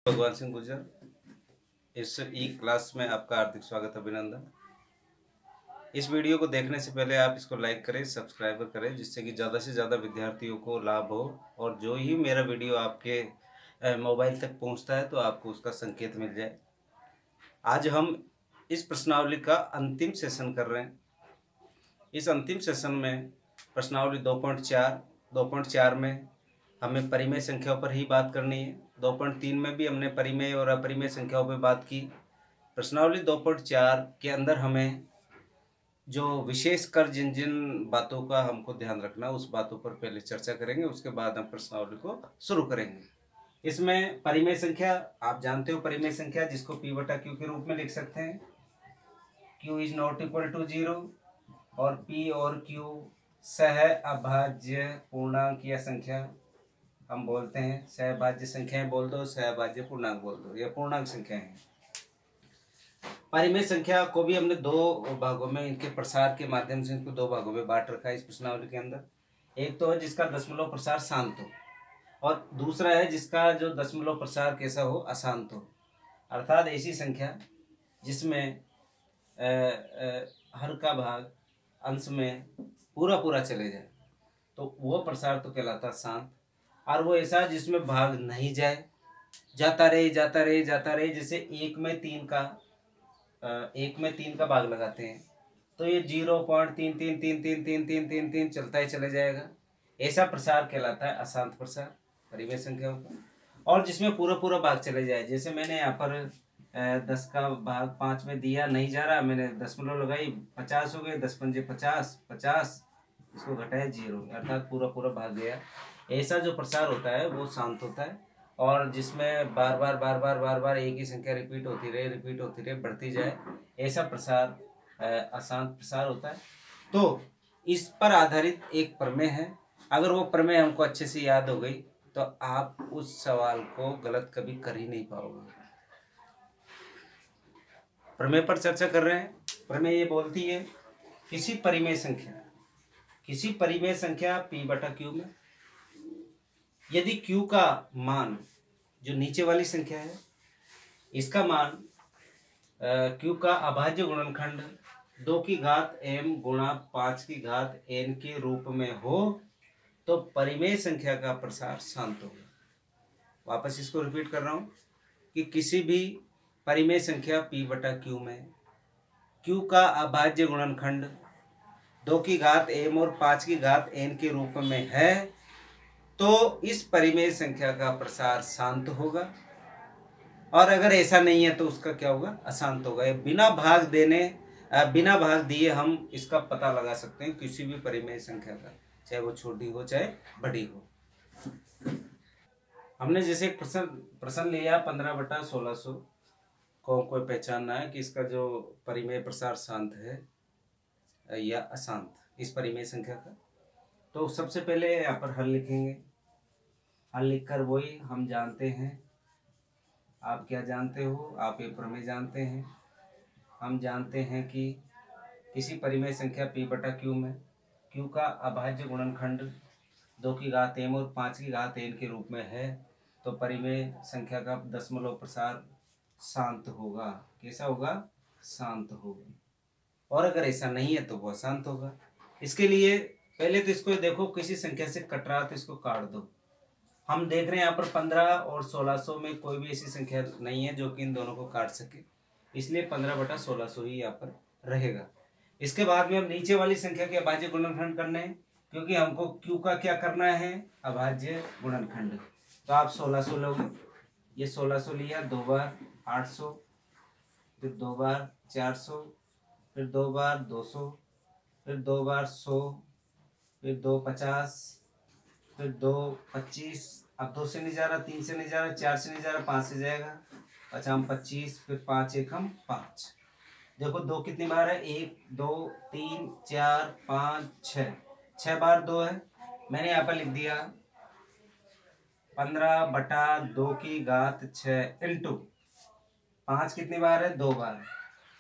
भगवान सिंह गुर्जर। इस ई क्लास में आपका हार्दिक स्वागत, अभिनंदन। इस वीडियो को देखने से पहले आप इसको लाइक करें, सब्सक्राइब करें, जिससे कि ज़्यादा से ज़्यादा विद्यार्थियों को लाभ हो और जो ही मेरा वीडियो आपके मोबाइल तक पहुंचता है तो आपको उसका संकेत मिल जाए। आज हम इस प्रश्नावली का अंतिम सेशन कर रहे हैं। इस अंतिम सेशन में प्रश्नावली 2.4 में हमें परिमेय संख्याओं पर ही बात करनी है। 2.3 में भी हमने परिमेय और अपरिमेय संख्याओं पर बात की। प्रश्नावली 2.4 के अंदर हमें जो विशेष कर जिन जिन बातों का हमको ध्यान रखना, उस बातों पर पहले चर्चा करेंगे, उसके बाद हम प्रश्नावली को शुरू करेंगे। इसमें परिमेय संख्या आप जानते हो, परिमेय संख्या जिसको P/Q के रूप में लिख सकते हैं। Q is not equal to 0 और P और Q सह अभाज्य पूर्णांक या संख्या हम बोलते हैं। सहभाज्य संख्याएं बोल दो, सहभाज्य पूर्णांक बोल दो, यह पूर्णांक संख्याएं हैं। परिमेय संख्या को भी हमने दो भागों में, इनके प्रसार के माध्यम से इनको दो भागों में बांट रखा है इस प्रश्नावली के अंदर। एक तो है जिसका दशमलव प्रसार शांत हो और दूसरा है जिसका जो दशमलव प्रसार कैसा हो, अशांत हो। अर्थात ऐसी संख्या जिसमें हर का भाग अंश में पूरा पूरा चले जाए तो वो प्रसार तो कहलाता शांत। और वो ऐसा जिसमें भाग नहीं जाए, जाता रहे जाता रहे जाता रहे, जैसे एक में तीन का भाग लगाते हैं तो ये 0.33333333 चलता ही चले जाएगा। ऐसा प्रसार कहलाता है अशांत प्रसार परिमेय संख्याओं का। और जिसमें पूरा पूरा भाग चले जाए, जैसे मैंने यहाँ पर 10 का भाग 5 में दिया, नहीं जा रहा, मैंने दशमलव लगाई, 50 हो गए, 10 पंजे 50, 50 इसको घटाया 0, अर्थात पूरा पूरा भाग गया। ऐसा जो प्रसार होता है वो शांत होता है। और जिसमें बार बार एक ही संख्या रिपीट होती रहे बढ़ती जाए, ऐसा प्रसार अशांत प्रसार होता है। तो इस पर आधारित एक प्रमेय है। अगर वो प्रमेय हमको अच्छे से याद हो गई तो आप उस सवाल को गलत कभी कर ही नहीं पाओगे। प्रमेय पर चर्चा कर रहे हैं। प्रमेय ये बोलती है किसी परिमेय संख्या P/Q में यदि Q का मान, जो नीचे वाली संख्या है, इसका मान Q का अभाज्य गुणनखंड 2 की घात m गुणा 5 की घात n के रूप में हो तो परिमेय संख्या का प्रसार शांत होगा। वापस इसको रिपीट कर रहा हूं कि किसी भी परिमेय संख्या P/Q में Q का अभाज्य गुणनखंड 2 की घात m और 5 की घात n के रूप में है तो इस परिमेय संख्या का प्रसार शांत होगा। और अगर ऐसा नहीं है तो उसका क्या होगा, अशांत होगा। बिना भाग दिए हम इसका पता लगा सकते हैं किसी भी परिमेय संख्या का, चाहे वो छोटी हो चाहे बड़ी हो। हमने जैसे एक प्रश्न लिया 15/1600 को कोई पहचानना है कि इसका जो परिमेय प्रसार शांत है या अशांत, इस परिमेय संख्या का। तो सबसे पहले यहाँ पर हल लिखेंगे। हल लिखकर वही हम जानते हैं, आप क्या जानते हो, आप ये प्रमेय जानते हैं। हम जानते हैं कि किसी परिमेय संख्या P/Q में Q का अभाज्य गुणनखंड 2 की घात m और 5 की घात n के रूप में है तो परिमेय संख्या का दशमलव प्रसार शांत होगा। कैसा होगा, शांत होगा। और अगर ऐसा नहीं है तो वह अशांत होगा। इसके लिए पहले तो इसको देखो, किसी संख्या से कट रहा तो इसको काट दो। हम देख रहे हैं यहाँ पर 15 और 1600 में कोई भी ऐसी संख्या नहीं है जो कि इन दोनों को काट सके, इसलिए 15/1600 ही यहाँ पर रहेगा। इसके बाद में हम नीचे वाली संख्या के अभाज्य गुणनखंड करने हैं, क्योंकि हमको Q का क्या करना है, अभाज्य गुणनखंड। तो आप 1600 लोगे, ये 1600 लिया, 2 बार 800, फिर 2 बार 400, फिर 2 बार 200, फिर 2 बार 100, फिर 2 50, फिर 2 25, अब 2 से नहीं जा रहा, 3 से नहीं जा रहा, 4 से नहीं जा रहा, 5 से जाएगा, अच्छा हम 25, फिर 5 1 हम 5। देखो 2 कितनी बार है, 1 2 3 4 5 6 बार 2 है। मैंने यहाँ पर लिख दिया 15/2 की घात 6 इंटू 5 कितनी बार है, 2 बार,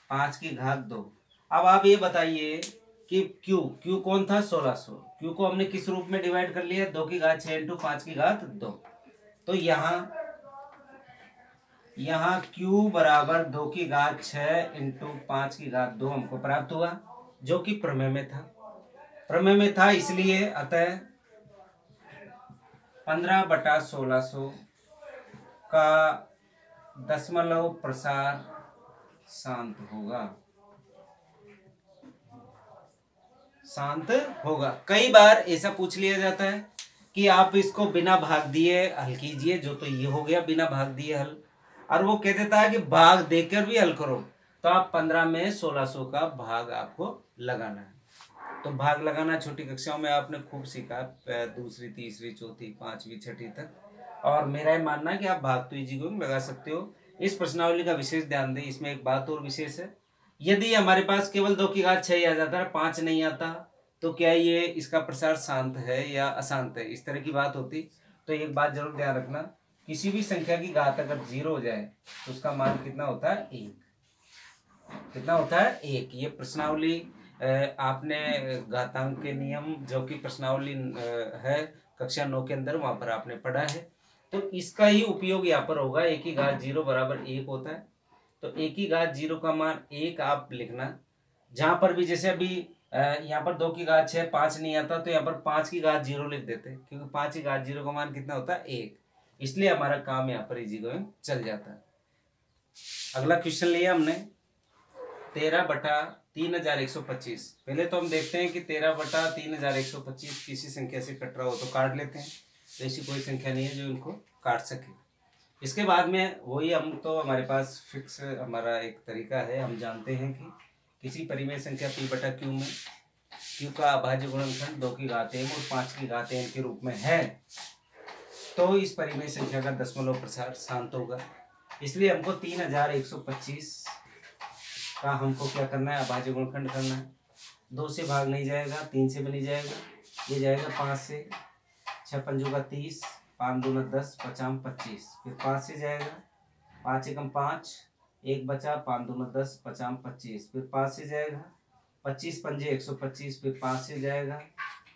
5 की घात 2। अब आप ये बताइए कि Q कौन था, 1600। Q को हमने किस रूप में डिवाइड कर लिया, 2 की घात 6 इंटू 5 की घात 2। तो यहाँ यहाँ q बराबर 2 की घात 6 इंटू 5 की घात 2 हमको प्राप्त हुआ, जो कि प्रमेय में था। प्रमेय में था इसलिए अतः 15/1600 का दशमलव प्रसार शांत होगा। शांत होगा। कई बार ऐसा पूछ लिया जाता है कि आप इसको बिना भाग दिए हल कीजिए, जो तो ये हो गया बिना भाग दिए हल, और वो कह देता है कि भाग देकर भी हल करो, तो आप 15 में 1600 का भाग आपको लगाना है। तो भाग लगाना छोटी कक्षाओं में आपने खूब सीखा, दूसरी तीसरी चौथी पांचवी छठी तक, और मेरा ये मानना है कि आप भाग तो इजी गोइंग लगा सकते हो। इस प्रश्नावली का विशेष ध्यान दें, इसमें एक बात और विशेष है, यदि हमारे पास केवल 2 की घात 6 आ जाता है, 5 नहीं आता, तो क्या ये इसका प्रसार शांत है या अशांत है, इस तरह की बात होती। तो एक बात जरूर ध्यान रखना, किसी भी संख्या की घात अगर 0 हो जाए तो उसका मान कितना होता है, 1। कितना होता है, 1। ये प्रश्नावली आपने घातांक के नियम, जो कि प्रश्नावली है कक्षा 9 के अंदर, वहां पर आपने पढ़ा है, तो इसका ही उपयोग यहाँ पर होगा। 1 की घात 0 बराबर 1 होता है, तो 1 की घात 0 का मान 1 आप लिखना। जहां पर भी जैसे अभी यहाँ पर 2 की घात 6, 5 नहीं आता, तो यहाँ पर 5 की घात 0 लिख देते, क्योंकि 5 की घात 0 का मान कितना होता है, 1। इसलिए हमारा काम यहाँ पर इजी गोइंग चल जाता है। अगला क्वेश्चन लिया हमने 13/3125। पहले तो हम देखते हैं कि 13/3125 किसी संख्या से कट रहा हो तो काट लेते हैं, तो ऐसी कोई संख्या नहीं है जो इनको काट सके। इसके बाद में वही हम तो हमारे पास फिक्स हमारा एक तरीका है, हम जानते हैं कि किसी परिमेय संख्या p/q में q का अभाज्य गुणनखंड 2 की घात m और 5 की घात n के रूप में है, तो इस परिमेय संख्या का दशमलव प्रसार शांत होगा। इसलिए हमको 3125 का हमको क्या करना है, अभाज्य गुणनखंड करना है। 2 से भाग नहीं जाएगा, 3 से भी नहीं जाएगा, ये जाएगा 5 से। 6 पंजों का 30, 5 दूना 10, 5 25, फिर 5 से जाएगा, 5 एकम 5, 1 बचा, 5 दूना 10, 5 25, फिर 5 से जाएगा, 25 पंजे 125, फिर 5 से जाएगा,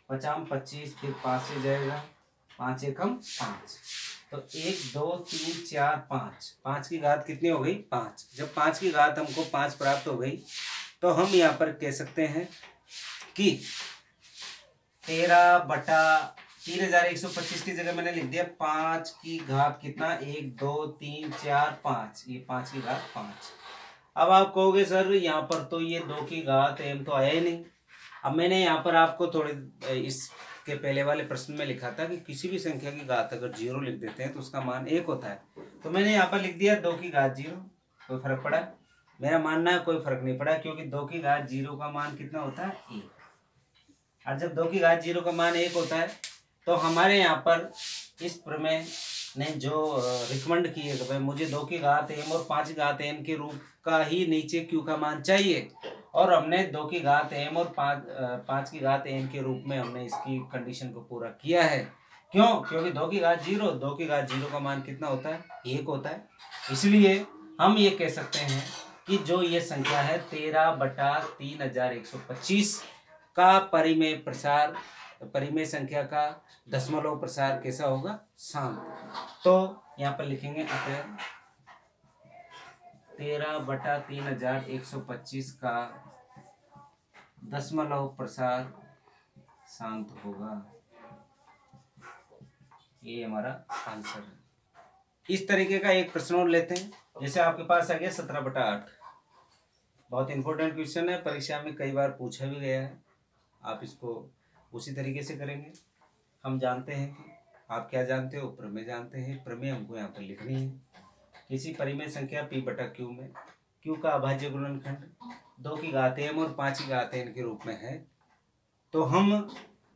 5 25, फिर 5 से जाएगा, 5 एकम 5, तो 1 2 3 4 5, 5 की घात कितनी हो गई, 5। जब 5 की घात हमको 5 प्राप्त हो गई, तो हम यहाँ पर कह सकते हैं कि 13/3125 की जगह मैंने लिख दिया 5 की घात कितना, 1 2 3 4 5, ये 5 की घात 5। अब आप कहोगे सर यहाँ पर तो ये 2 की घात m तो आया ही नहीं। अब मैंने यहाँ पर आपको थोड़े इसके पहले वाले प्रश्न में लिखा था कि किसी भी संख्या की घात अगर 0 लिख देते हैं तो उसका मान 1 होता है, तो मैंने यहाँ पर लिख दिया 2 की घात 0। कोई फर्क पड़ा? मेरा मानना है कोई फर्क नहीं पड़ा, क्योंकि 2 की घात 0 का मान कितना होता है, 1। और जब 2 की घात 0 का मान 1 होता है, तो हमारे यहाँ पर इस प्रमेय ने जो रिकमेंड किए कि भाई मुझे 2 की घात m और 5 की घात n के रूप का ही नीचे q का मान चाहिए, और हमने 2 की घात m और 5 की घात n के रूप में हमने इसकी कंडीशन को पूरा किया है। क्यों? क्योंकि 2 की घात 0, 2 की घात 0 का मान कितना होता है, 1 होता है। इसलिए हम ये कह सकते हैं कि जो ये संख्या है 13/3125 का परिमेय प्रसार, परिमेय संख्या का दशमलव प्रसार कैसा होगा, शांत। तो यहाँ पर लिखेंगे अतः 13/3125 का दशमलव प्रसार शांत होगा। ये हमारा आंसर है। इस तरीके का एक प्रश्न और लेते हैं, जैसे आपके पास आ गया 17/8। बहुत इंपॉर्टेंट क्वेश्चन है, परीक्षा में कई बार पूछा भी गया है। आप इसको उसी तरीके से करेंगे। हम जानते हैं कि आप क्या जानते हो, प्रमेय जानते हैं। प्रमेय हमको यहाँ पर लिखनी है। किसी परिमेय संख्या p/q में q का अभाज्य गुणनखंड 2 की घात m और 5 की घात n के रूप में है, तो हम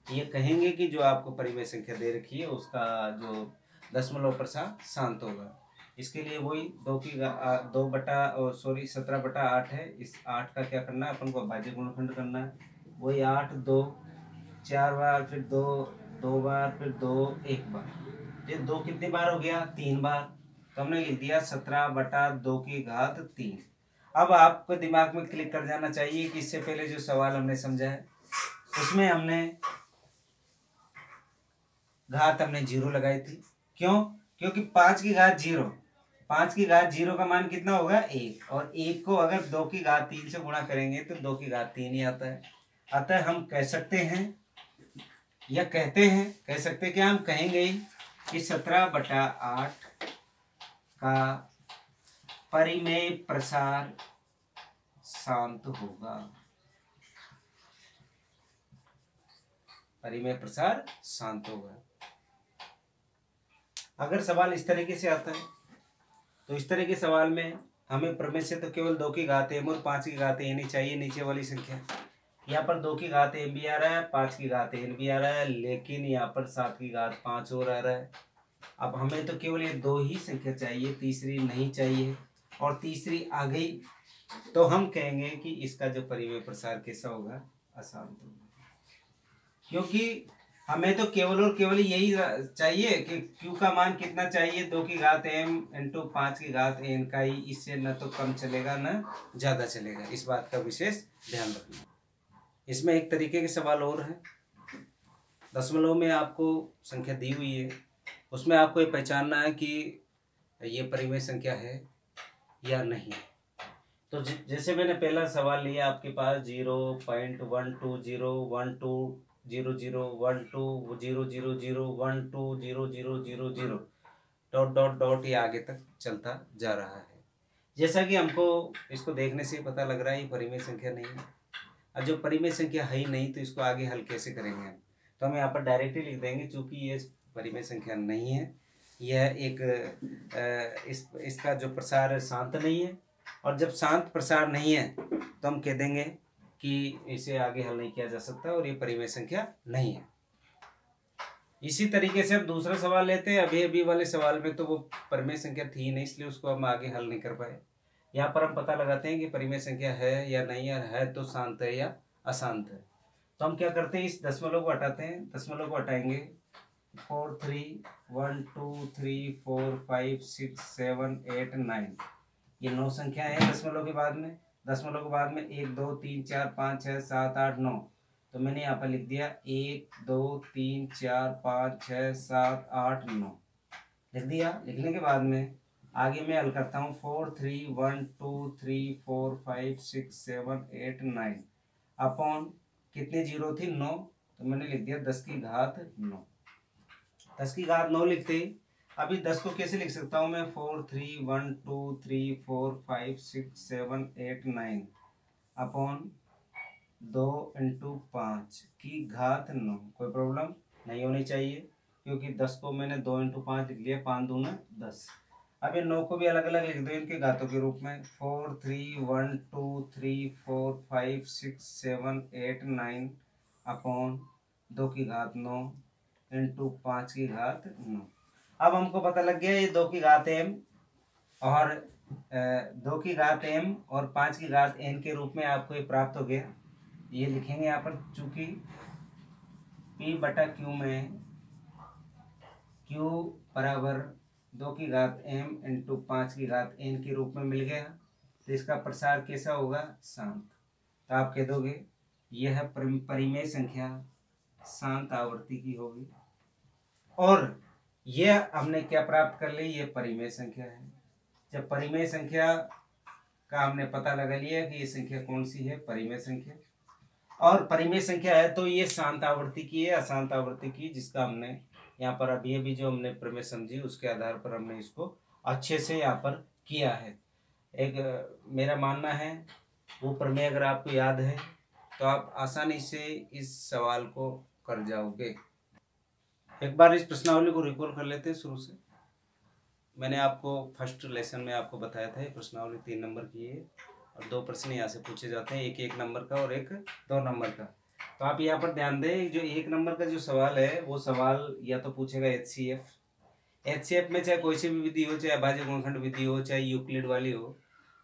ये कहेंगे कि जो आपको परिमेय संख्या दे रखी है उसका जो दशमलव प्रसार शांत होगा। इसके लिए वही 17/8 है। इस 8 का क्या करना है, अपन को अभाज्य गुणनखंड करना है। वही 8 2 4 बार, फिर 2 2 बार, फिर 2 1 बार। ये 2 कितनी बार हो गया, 3 बार। तो हमने लिख दिया 17/2 की घात 3। अब आपको दिमाग में क्लिक कर जाना चाहिए कि इससे पहले जो सवाल हमने समझा है उसमें हमने घात हमने 0 लगाई थी। क्यों? क्योंकि 5 की घात 0 5 की घात 0 का मान कितना होगा 1, और 1 को अगर 2 की घात 3 से गुणा करेंगे तो 2 की घात 3 ही आता है। अतः हम कह सकते हैं या कहते हैं, कह सकते क्या, हम कहेंगे कि 17/8 का परिमेय प्रसार शांत होगा। परिमेय प्रसार शांत होगा। अगर सवाल इस तरीके से आता है तो इस तरह के सवाल में हमें प्रमेय से तो केवल 2 की घात m और 5 की घात n ही चाहिए, नीचे वाली संख्या। यहाँ पर 2 की घात m भी आ रहा है, 5 की घात n भी आ रहा है, लेकिन यहाँ पर 7 की घात 5 और आ रहा है। अब हमें तो केवल ये 2 ही संख्या चाहिए, तीसरी नहीं चाहिए, और तीसरी आ गई तो हम कहेंगे कि इसका जो परिमेय प्रसार कैसा होगा, अशांत होगा। क्योंकि हमें तो केवल और केवल यही चाहिए कि q का मान कितना चाहिए, 2 की घात m इंटू 5 की घात n का ही, इससे न तो कम चलेगा न ज़्यादा चलेगा। इस बात का विशेष ध्यान रखना। इसमें एक तरीके के सवाल और है। दशमलव में आपको संख्या दी हुई है, उसमें आपको ये पहचानना है कि ये परिमेय संख्या है या नहीं। तो जैसे मैंने पहला सवाल लिया आपके पास 0.1201200120000120000 डॉट डॉट डॉट ये आगे तक चलता जा रहा है। जैसा कि हमको इसको देखने से पता लग रहा है ये परिमेय संख्या नहीं है। और जो परिमेय संख्या है ही नहीं तो इसको आगे हल कैसे करेंगे हम? तो हम यहाँ पर डायरेक्टली लिख देंगे, चूँकि ये परिमेय संख्या नहीं है, यह एक इसका जो प्रसार है शांत नहीं है, और जब शांत प्रसार नहीं है तो हम कह देंगे कि इसे आगे हल नहीं किया जा सकता और ये परिमेय संख्या नहीं है। इसी तरीके से हम दूसरा सवाल लेते हैं। अभी वाले सवाल में तो वो परिमेय संख्या थी नहीं, इसलिए उसको हम आगे हल नहीं कर पाए। यहाँ पर हम पता लगाते हैं कि परिमेय संख्या है या नहीं है तो शांत है या अशांत है। तो हम क्या करते हैं, इस दशमलव को हटाते हैं। दशमलव को हटाएंगे 4 3 1 2 3 4 5 6 7 8 9, ये 9 संख्या है दशमलव के बाद में। दशमलव के बाद में 1 2 3 4 5 6 7 8 9, तो मैंने यहाँ पर लिख दिया 1 2 3 4 5 6 7 8 9 लिख दिया। लिखने के बाद में आगे मैं हल करता हूँ 4 3 1 2 3 4 5 6 7 8 9 अपॉन कितने जीरो थी 9, तो मैंने लिख दिया 10 की घात 9। 10 की घात 9 लिखते। अभी 10 को कैसे लिख सकता हूँ मैं, 4 3 1 2 3 4 5 6 7 8 9 अपॉन 2 इंटू 5 की घात 9। कोई प्रॉब्लम नहीं होनी चाहिए, क्योंकि 10 को मैंने 2 इंटू 5 लिख लिया, 5 दूना 10। अब ये 9 को भी अलग अलग लिख दो इनके घातों के रूप में, 4 3 1 2 3 4 5 6 7 8 9 अपॉन 2 की घात 9 इंटू 5 की घात 9। अब हमको पता लग गया ये 2 की घात m और 2 की घात m और 5 की घात n के रूप में आपको ये प्राप्त हो गया। ये लिखेंगे यहाँ पर, चूंकि P/Q में Q बराबर 2 की घात m इंटू 5 की घात n के रूप में मिल गया, तो इसका प्रसार कैसा होगा, शांत। तो आप कह दोगे यह परिमेय संख्या शांत आवृत्ति की होगी। और यह हमने क्या प्राप्त कर ली, ये परिमेय संख्या है। जब परिमेय संख्या का हमने पता लगा लिया कि ये संख्या कौन सी है, परिमेय संख्या, और परिमेय संख्या है तो ये शांत आवृत्ति की है, अशांत आवृत्ति की, जिसका हमने यहाँ पर अभी जो हमने प्रमेय समझी उसके आधार पर हमने इसको अच्छे से यहाँ पर किया है। एक मेरा मानना है वो प्रमेय अगर आपको याद है तो आप आसानी से इस सवाल को कर जाओगे। एक बार इस प्रश्नावली को रिकॉल कर लेते हैं शुरू से। मैंने आपको फर्स्ट लेसन में आपको बताया था ये प्रश्नावली 3 नंबर की है और 2 प्रश्न यहाँ से पूछे जाते हैं, एक 1 नंबर का और एक 2 नंबर का। तो आप यहाँ पर ध्यान दें, जो 1 नंबर का जो सवाल है वो सवाल या तो पूछेगा HCF में, चाहे कोई सी भी विधि हो, चाहे अभाज्य गुणनखंड विधि हो, चाहे यूक्लिड वाली हो,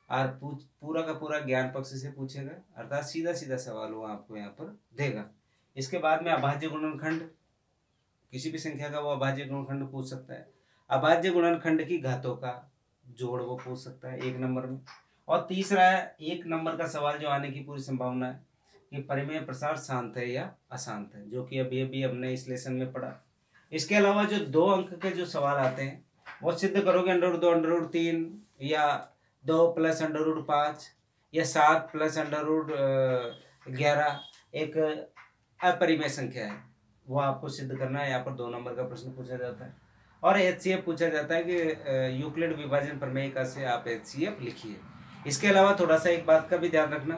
और पूरा का पूरा ज्ञान पक्ष से पूछेगा, अर्थात सीधा सीधा सवाल वो आपको यहाँ पर देगा। इसके बाद में अभाज्य गुणनखंड, किसी भी संख्या का वो अभाज्य गुणनखंड पूछ सकता है। अभाज्य गुणनखंड की घातों का जोड़ वो पूछ सकता है 1 नंबर में। और तीसरा है 1 नंबर का सवाल जो आने की पूरी संभावना है कि परिमेय प्रसार शांत है या अशांत है, जो कि अभी हमने इस लेसन में पढ़ा। इसके अलावा जो 2 अंक के जो सवाल आते हैं वो सिद्ध करोगे √2 √3 या 2 + √5 या 7 + √11 एक अपरिमेय संख्या है, वो आपको सिद्ध करना है। यहाँ पर 2 नंबर का प्रश्न पूछा जाता है। और HCF पूछा जाता है कि यूक्लिड विभाजन प्रमेय का से आप HCF लिखिए। इसके अलावा थोड़ा सा एक बात का भी ध्यान रखना,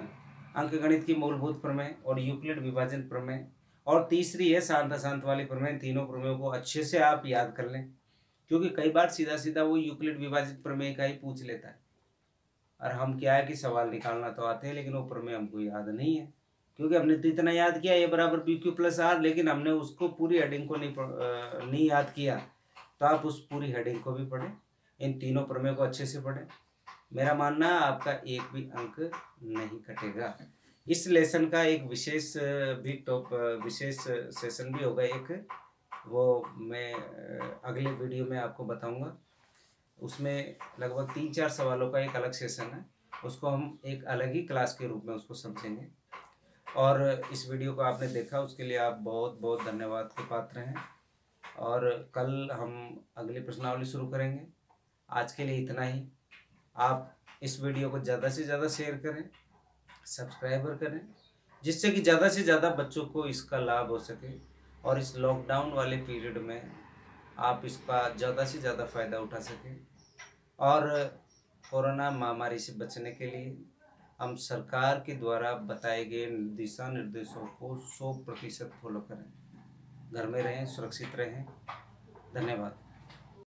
अंकगणित की मूलभूत प्रमेय और यूक्लिड विभाजन प्रमेय और तीसरी है शांत अशांत वाली प्रमेय। तीनों प्रमेयों को अच्छे से आप याद कर लें, क्योंकि कई बार सीधा सीधा वो यूक्लिड विभाजित प्रमेय का ही पूछ लेता है। और हम क्या है कि सवाल निकालना तो आते हैं, लेकिन वो प्रमेय हमको याद नहीं है, क्योंकि हमने तो इतना याद किया A = BQ + R, लेकिन हमने उसको पूरी हेडिंग को नहीं याद किया। तो आप उस पूरी हेडिंग को भी पढ़ें, इन तीनों प्रमेय को अच्छे से पढ़ें। मेरा मानना है आपका एक भी अंक नहीं कटेगा। इस लेसन का एक विशेष सेशन भी होगा एक, वो मैं अगले वीडियो में आपको बताऊंगा। उसमें लगभग 3-4 सवालों का एक अलग सेशन है, उसको हम एक अलग ही क्लास के रूप में उसको समझेंगे। और इस वीडियो को आपने देखा उसके लिए आप बहुत बहुत धन्यवाद के पात्र हैं। और कल हम अगली प्रश्नावली शुरू करेंगे। आज के लिए इतना ही। आप इस वीडियो को ज़्यादा से ज़्यादा शेयर करें, सब्सक्राइबर करें, जिससे कि ज़्यादा से ज़्यादा बच्चों को इसका लाभ हो सके और इस लॉकडाउन वाले पीरियड में आप इसका ज़्यादा से ज़्यादा फ़ायदा उठा सकें। और कोरोना महामारी से बचने के लिए हम सरकार के द्वारा बताए गए दिशा निर्देशों को 100% फॉलो करें। घर में रहें, सुरक्षित रहें। धन्यवाद।